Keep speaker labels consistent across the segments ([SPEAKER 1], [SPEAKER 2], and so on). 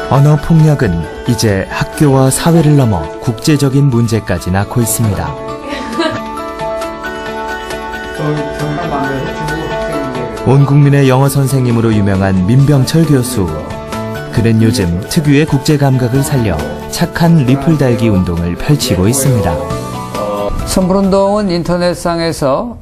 [SPEAKER 1] 언어 폭력은 이제 학교와 사회를 넘어 국제적인 문제까지 낳고 있습니다. 온 국민의 영어 선생님으로 유명한 민병철 교수. 그는 요즘 특유의 국제 감각을 살려 착한 리플 달기 운동을 펼치고 있습니다.
[SPEAKER 2] 선풀운동은 인터넷상에서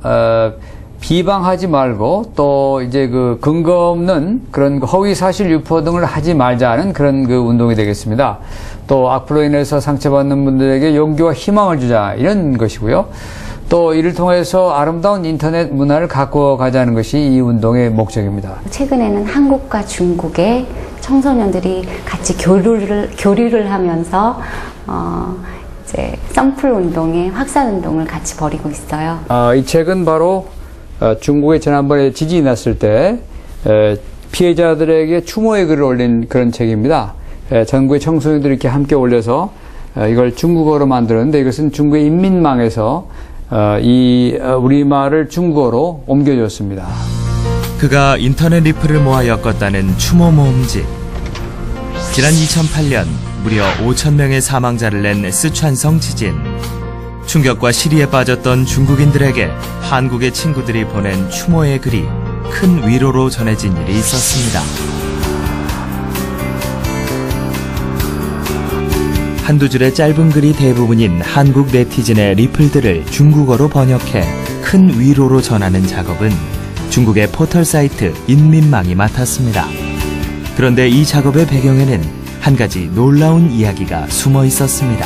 [SPEAKER 2] 비방하지 말고 또 이제 그 근거 없는 그런 허위 사실 유포 등을 하지 말자는 그런 그 운동이 되겠습니다. 또 악플로 인해서 상처받는 분들에게 용기와 희망을 주자 이런 것이고요. 또 이를 통해서 아름다운 인터넷 문화를 가꾸어 가자는 것이 이 운동의 목적입니다.
[SPEAKER 3] 최근에는 한국과 중국의 청소년들이 같이 교류를 하면서 이제 썬풀 운동의 확산 운동을 같이 벌이고 있어요.
[SPEAKER 2] 이 책은 바로 중국에 지난번에 지진이 났을 때 피해자들에게 추모의 글을 올린 그런 책입니다. 전국의 청소년들이 이렇게 함께 올려서 이걸 중국어로 만들었는데 이것은 중국의 인민망에서 이 우리말을 중국어로 옮겨줬습니다.
[SPEAKER 1] 그가 인터넷 리플을 모아 엮었다는 추모 모음집. 지난 2008년 무려 5,000명의 사망자를 낸 쓰촨성 지진. 충격과 시리에 빠졌던 중국인들에게 한국의 친구들이 보낸 추모의 글이 큰 위로로 전해진 일이 있었습니다. 한두 줄의 짧은 글이 대부분인 한국 네티즌의 리플들을 중국어로 번역해 큰 위로로 전하는 작업은 중국의 포털 사이트 인민망이 맡았습니다. 그런데 이 작업의 배경에는 한 가지 놀라운 이야기가 숨어 있었습니다.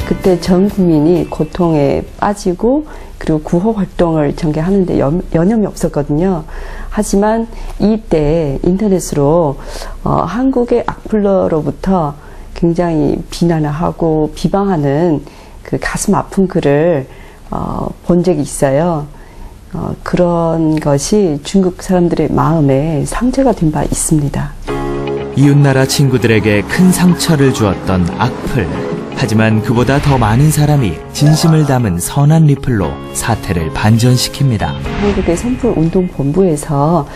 [SPEAKER 4] 그때 전 국민이 고통에 빠지고 그리고 구호 활동을 전개하는데 여념이 없었거든요. 하지만 이때 인터넷으로 한국의 악플러로부터 굉장히 비난하고 비방하는 그 가슴 아픈 글을 본 적이 있어요. 그런 것이 중국 사람들의 마음에 상처가 된 바 있습니다.
[SPEAKER 1] 이웃나라 친구들에게 큰 상처를 주었던 악플. 하지만 그보다 더 많은 사람이 진심을 담은 선한 리플로 사태를 반전시킵니다.
[SPEAKER 4] 한국의 선풀운동본부에서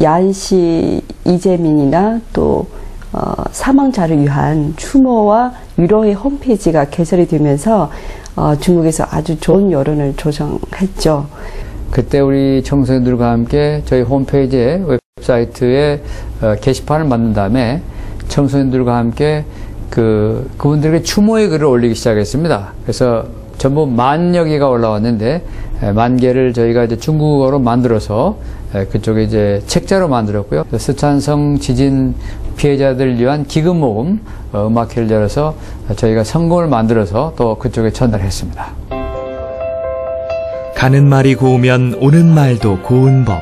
[SPEAKER 4] 야안시 이재민이나 또 사망자를 위한 추모와 위로의 홈페이지가 개설이 되면서 중국에서 아주 좋은 여론을 조성했죠.
[SPEAKER 2] 그때 우리 청소년들과 함께 저희 홈페이지에 웹사이트에 게시판을 만든 다음에 청소년들과 함께 그분들에게 추모의 글을 올리기 시작했습니다. 그래서 전부 10,000여 개가 올라왔는데 10,000개를 저희가 이제 중국어로 만들어서 그쪽에 이제 책자로 만들었고요. 쓰촨성 지진 피해자들을 위한 기금 모금 음악회를 열어서 저희가 성금을 만들어서 또 그쪽에 전달했습니다.
[SPEAKER 1] 가는 말이 고우면 오는 말도 고운 법.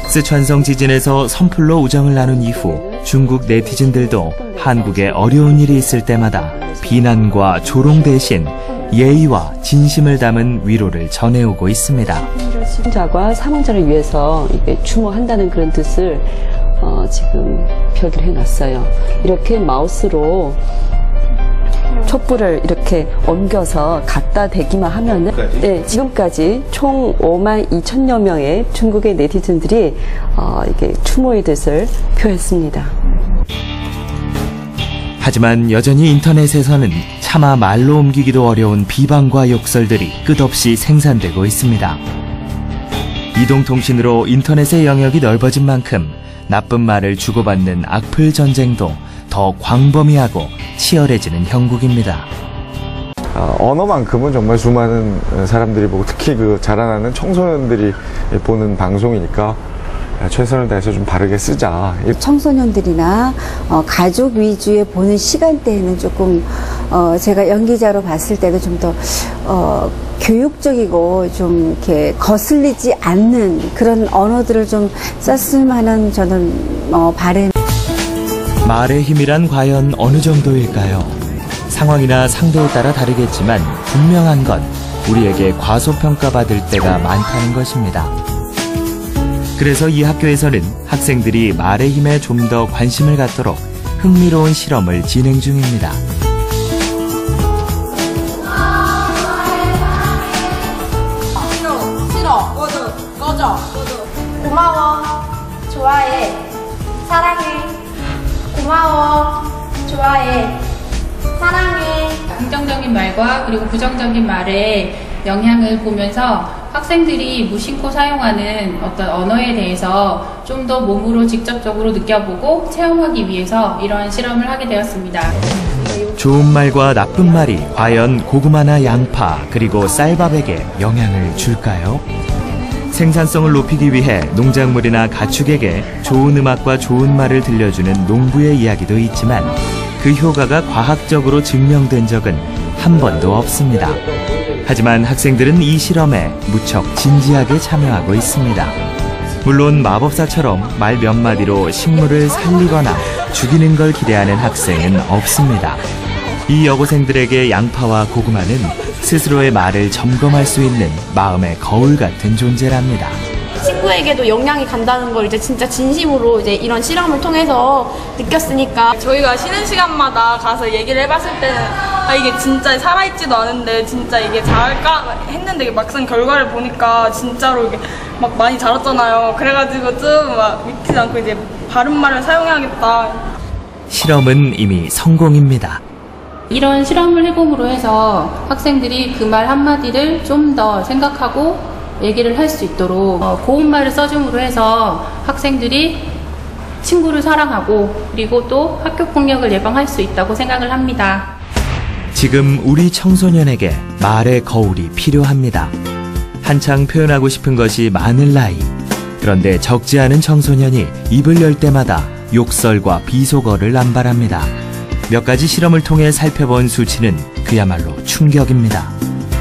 [SPEAKER 1] 쓰촨성 지진에서 선풀로 우정을 나눈 이후 중국 네티즌들도 한국에 어려운 일이 있을 때마다 비난과 조롱 대신 예의와 진심을 담은 위로를 전해오고 있습니다.
[SPEAKER 4] 신자과 사망자를 위해서 추모한다는 그런 뜻을 지금 표기를 해놨어요. 이렇게 마우스로 촛불을 이렇게 옮겨서 갖다 대기만 하면은 네, 지금까지 총 52,000여 명의 중국의 네티즌들이 이게 추모의 뜻을 표했습니다.
[SPEAKER 1] 하지만 여전히 인터넷에서는 차마 말로 옮기기도 어려운 비방과 욕설들이 끝없이 생산되고 있습니다. 이동통신으로 인터넷의 영역이 넓어진 만큼 나쁜 말을 주고받는 악플 전쟁도 더 광범위하고 치열해지는 형국입니다.
[SPEAKER 5] 언어만큼은 정말 수많은 사람들이 보고 특히 그 자라나는 청소년들이 보는 방송이니까 최선을 다해서 좀 바르게 쓰자.
[SPEAKER 6] 청소년들이나 가족 위주의 보는 시간대에는 조금 제가 연기자로 봤을 때도 좀 더 교육적이고 좀 이렇게 거슬리지 않는 그런 언어들을 좀 썼으면 하는 저는 바람.
[SPEAKER 1] 말의 힘이란 과연 어느 정도일까요? 상황이나 상대에 따라 다르겠지만 분명한 건 우리에게 과소평가받을 때가 많다는 것입니다. 그래서 이 학교에서는 학생들이 말의 힘에 좀 더 관심을 갖도록 흥미로운 실험을 진행 중입니다.
[SPEAKER 7] 싫어, 꺼져, 고마워, 좋아해, 사랑해. 고마워. 좋아해. 사랑해.
[SPEAKER 8] 긍정적인 말과 그리고 부정적인 말에 영향을 보면서 학생들이 무심코 사용하는 어떤 언어에 대해서 좀 더 몸으로 직접적으로 느껴보고 체험하기 위해서 이러한 실험을 하게 되었습니다.
[SPEAKER 1] 좋은 말과 나쁜 말이 과연 고구마나 양파 그리고 쌀밥에게 영향을 줄까요? 생산성을 높이기 위해 농작물이나 가축에게 좋은 음악과 좋은 말을 들려주는 농부의 이야기도 있지만 그 효과가 과학적으로 증명된 적은 한 번도 없습니다. 하지만 학생들은 이 실험에 무척 진지하게 참여하고 있습니다. 물론 마법사처럼 말 몇 마디로 식물을 살리거나 죽이는 걸 기대하는 학생은 없습니다. 이 여고생들에게 양파와 고구마는 스스로의 말을 점검할 수 있는 마음의 거울 같은 존재랍니다.
[SPEAKER 7] 친구에게도 영향이 간다는 걸 이제 진짜 진심으로 이제 이런 실험을 통해서 느꼈으니까
[SPEAKER 9] 저희가 쉬는 시간마다 가서 얘기를 해봤을 때는 이게 진짜 살아있지도 않은데 진짜 이게 잘할까 했는데 막상 결과를 보니까 진짜로 이게 막 많이 자랐잖아요. 그래가지고 좀 막 믿지 않고 이제 바른 말을 사용해야겠다.
[SPEAKER 1] 실험은 이미 성공입니다.
[SPEAKER 8] 이런 실험을 해봄으로 해서 학생들이 그 말 한마디를 좀 더 생각하고 얘기를 할 수 있도록 고운 말을 써줌으로 해서 학생들이 친구를 사랑하고 그리고 또 학교 폭력을 예방할 수 있다고 생각을 합니다.
[SPEAKER 1] 지금 우리 청소년에게 말의 거울이 필요합니다. 한창 표현하고 싶은 것이 많을 나이. 그런데 적지 않은 청소년이 입을 열 때마다 욕설과 비속어를 남발합니다. 몇 가지 실험을 통해 살펴본 수치는 그야말로 충격입니다.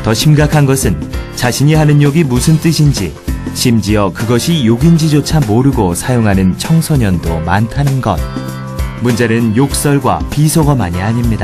[SPEAKER 1] 더 심각한 것은 자신이 하는 욕이 무슨 뜻인지, 심지어 그것이 욕인지조차 모르고 사용하는 청소년도 많다는 것. 문제는 욕설과 비속어만이 아닙니다.